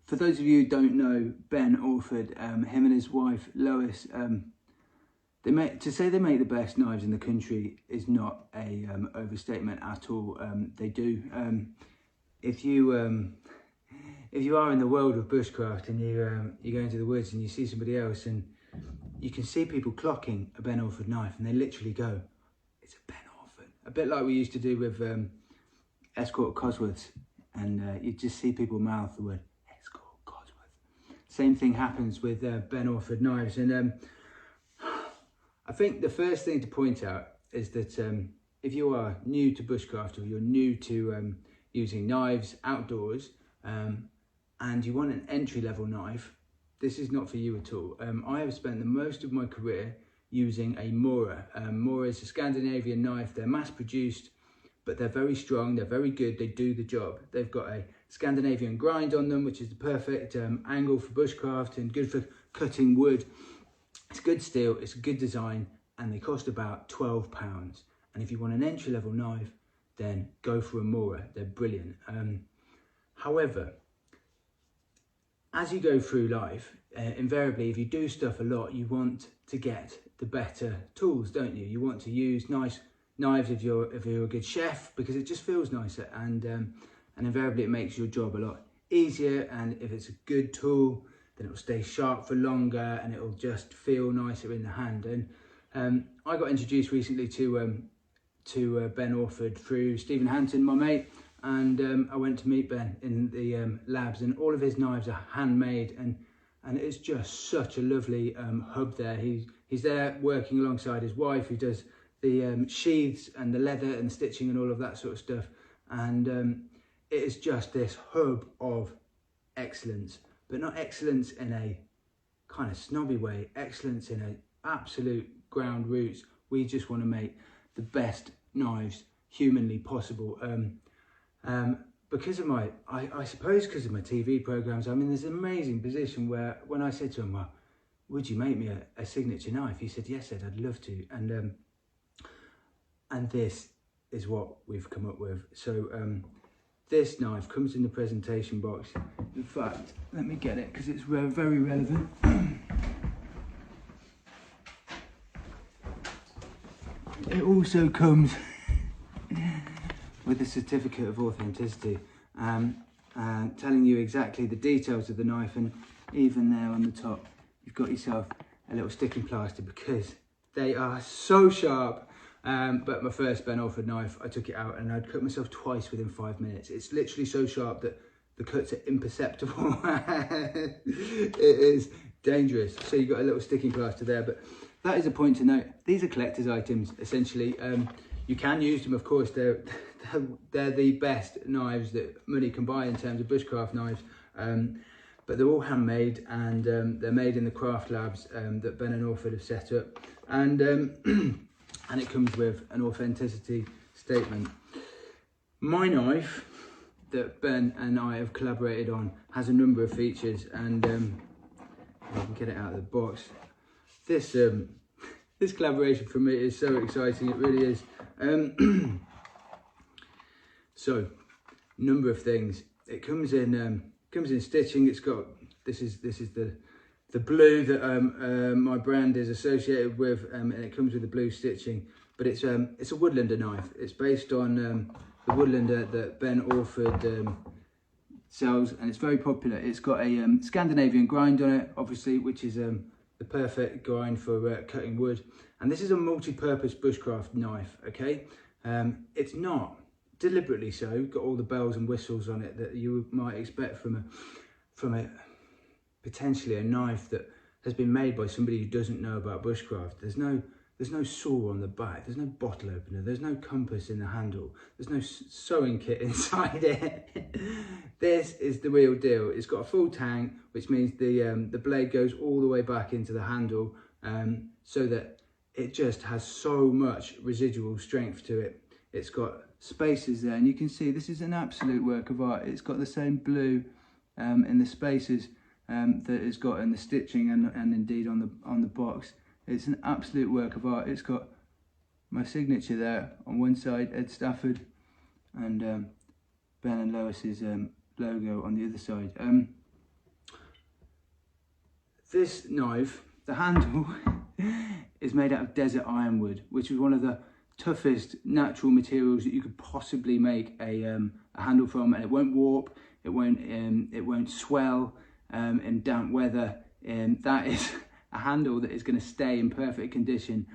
For those of you who don't know Ben Orford, him and his wife Lois, they make the best knives in the country is not a overstatement at all. They do. If you are in the world of bushcraft and you go into the woods and you see somebody else, and you can see people clocking a Ben Orford knife, and they literally go, "It's a Ben Orford." A bit like we used to do with Escort Cosworths, and you just see people mouth the word Escort Cosworth. Same thing happens with Ben Orford knives, and I think the first thing to point out is that if you are new to bushcraft, or you're new to using knives outdoors, and you want an entry-level knife, this is not for you at all. I have spent the most of my career using a Mora. Mora is a Scandinavian knife. They're mass-produced, but they're very strong, they're very good, they do the job. They've got a Scandinavian grind on them, which is the perfect angle for bushcraft and good for cutting wood. It's good steel, it's a good design, and they cost about £12. And if you want an entry-level knife, then go for a Mora. They're brilliant. However, as you go through life, invariably, if you do stuff a lot, you want to get the better tools, don't you? You want to use nice knives if you're a good chef, because it just feels nicer, and invariably it makes your job a lot easier. And if it's a good tool, then it will stay sharp for longer, and it will just feel nicer in the hand. And I got introduced recently to Ben Orford through Stephen Hanson, my mate, and I went to meet Ben in the labs, and all of his knives are handmade, and it's just such a lovely hub there. He's there working alongside his wife, who does the sheaths and the leather and the stitching and all of that sort of stuff, and it is just this hub of excellence, but not excellence in a kind of snobby way, excellence in a absolute ground roots. We just want to make the best knives humanly possible. Because of I suppose because of my TV programs, I'm in this amazing position where when I said to him, "Well, would you make me a signature knife?" He said, "Yes, Ed, I'd love to." And this is what we've come up with. So this knife comes in the presentation box. In fact, let me get it because it's very relevant. It also comes with a certificate of authenticity, telling you exactly the details of the knife, and even there on the top you've got yourself a little sticking plaster, because they are so sharp. But my first Ben Orford knife, I took it out and I'd cut myself twice within 5 minutes. It's literally so sharp that the cuts are imperceptible. It is dangerous. So you've got a little sticking plaster there, but that is a point to note. These are collector's items, essentially. You can use them, of course. They're the best knives that money can buy in terms of bushcraft knives. But they're all handmade, and they're made in the craft labs that Ben and Orford have set up. And it comes with an authenticity statement. My knife that Ben and I have collaborated on has a number of features, and I can get it out of the box. This collaboration for me is so exciting, it really is. So, number of things. It comes in stitching. It's got this is the blue that my brand is associated with, and it comes with the blue stitching. But it's a woodlander knife. It's based on the woodlander that Ben Orford sells, and it's very popular. It's got a Scandinavian grind on it, obviously, which is the perfect grind for cutting wood. And this is a multi-purpose bushcraft knife. Okay, it's not deliberately so got all the bells and whistles on it that you might expect from a potentially a knife that has been made by somebody who doesn't know about bushcraft. There's no saw on the back, there's no bottle opener, there's no compass in the handle, there's no sewing kit inside it. This is the real deal. It's got a full tang, which means the blade goes all the way back into the handle, so that it just has so much residual strength to it. It's got spaces there, and you can see this is an absolute work of art. It's got the same blue in the spaces that it's got in the stitching and indeed on the box. It's an absolute work of art. It's got my signature there on one side, Ed Stafford, and Ben and Lois's logo on the other side. this knife, the handle, is made out of desert ironwood, which is one of the toughest natural materials that you could possibly make a handle from, and it won't warp, it won't swell in damp weather. That is a handle that is going to stay in perfect condition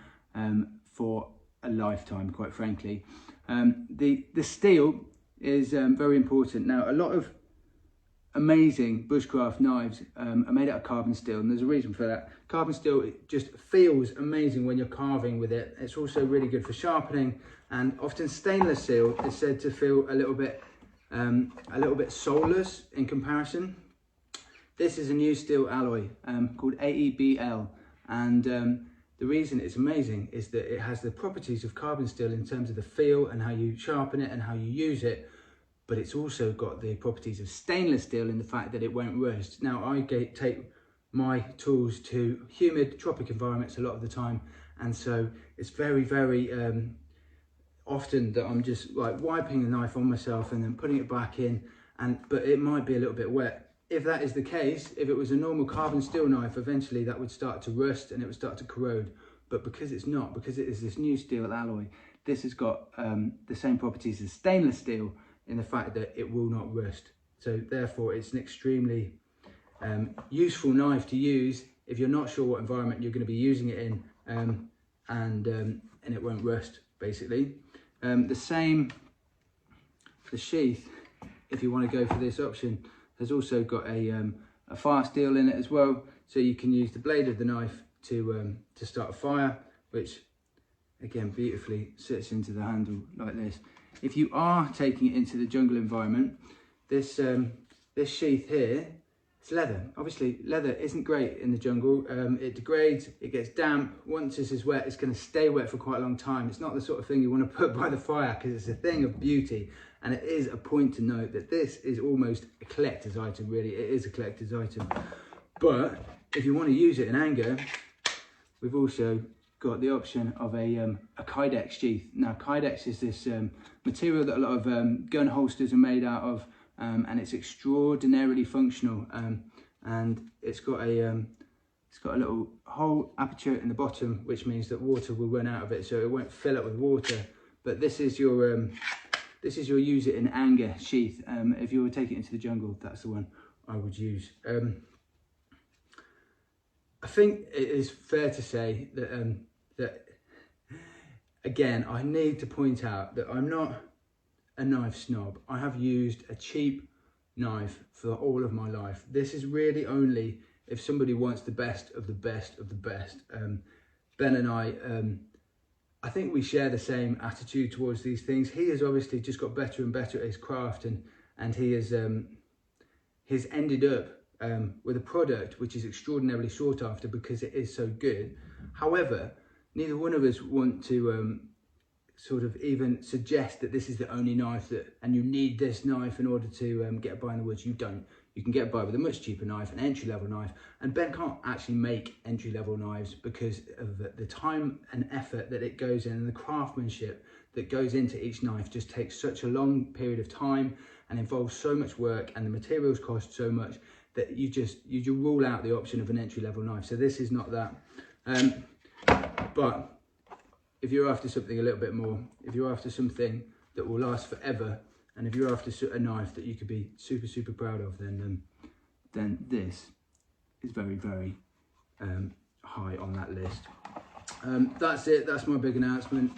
for a lifetime, quite frankly. The steel is very important. Now, a lot of amazing bushcraft knives are made out of carbon steel, and there's a reason for that. Carbon steel, it just feels amazing when you're carving with it. It's also really good for sharpening, and often stainless steel is said to feel a little bit soulless in comparison. This is a new steel alloy called AEBL, and the reason it's amazing is that it has the properties of carbon steel in terms of the feel and how you sharpen it and how you use it, but it's also got the properties of stainless steel in the fact that it won't rust. Now, I take my tools to humid tropic environments a lot of the time, and so it's very, very often that I'm just like wiping the knife on myself and then putting it back in, but it might be a little bit wet. If that is the case, if it was a normal carbon steel knife, eventually that would start to rust and it would start to corrode. But because it's not, because it is this new steel alloy, this has got the same properties as stainless steel in the fact that it will not rust. So therefore it's an extremely useful knife to use if you're not sure what environment you're going to be using it in, and it won't rust, basically. The sheath, if you want to go for this option, has also got a fire steel in it as well, so you can use the blade of the knife to start a fire, which again beautifully sits into the handle like this. If you are taking it into the jungle environment, this sheath here, it's leather. Obviously leather isn't great in the jungle. It degrades, it gets damp. Once this is wet, it's going to stay wet for quite a long time. It's not the sort of thing you want to put by the fire, because it's a thing of beauty. And it is a point to note that this is almost a collector's item, really. It is a collector's item. But if you want to use it in anger, we've also got the option of a Kydex sheath. Now, Kydex is this material that a lot of gun holsters are made out of, and it's extraordinarily functional. And it's got a little hole aperture in the bottom, which means that water will run out of it, so it won't fill up with water. But this is your use it in anger sheath. If you were taking it into the jungle, that's the one I would use. I think it is fair to say that that again, I need to point out that I'm not a knife snob. I have used a cheap knife for all of my life. This is really only if somebody wants the best of the best of the best. Ben and I think we share the same attitude towards these things. He has obviously just got better and better at his craft, and he has he's ended up with a product which is extraordinarily sought after because it is so good. However, neither one of us want to sort of even suggest that this is the only knife and you need this knife in order to get by in the woods. You don't. You can get by with a much cheaper knife, an entry-level knife, and Ben can't actually make entry-level knives because of the time and effort that it goes in, and the craftsmanship that goes into each knife just takes such a long period of time and involves so much work, and the materials cost so much that you just rule out the option of an entry-level knife. So this is not that. But if you're after something a little bit more, if you're after something that will last forever, and if you're after a knife that you could be super, super proud of, then this is very, very high on that list. That's it. That's my big announcement.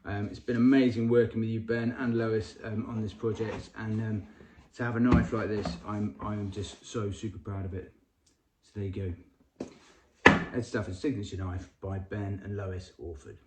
It's been amazing working with you, Ben and Lois, on this project, and to have a knife like this, I'm just so super proud of it. So there you go. Ed Stafford's signature knife by Ben and Lois Orford.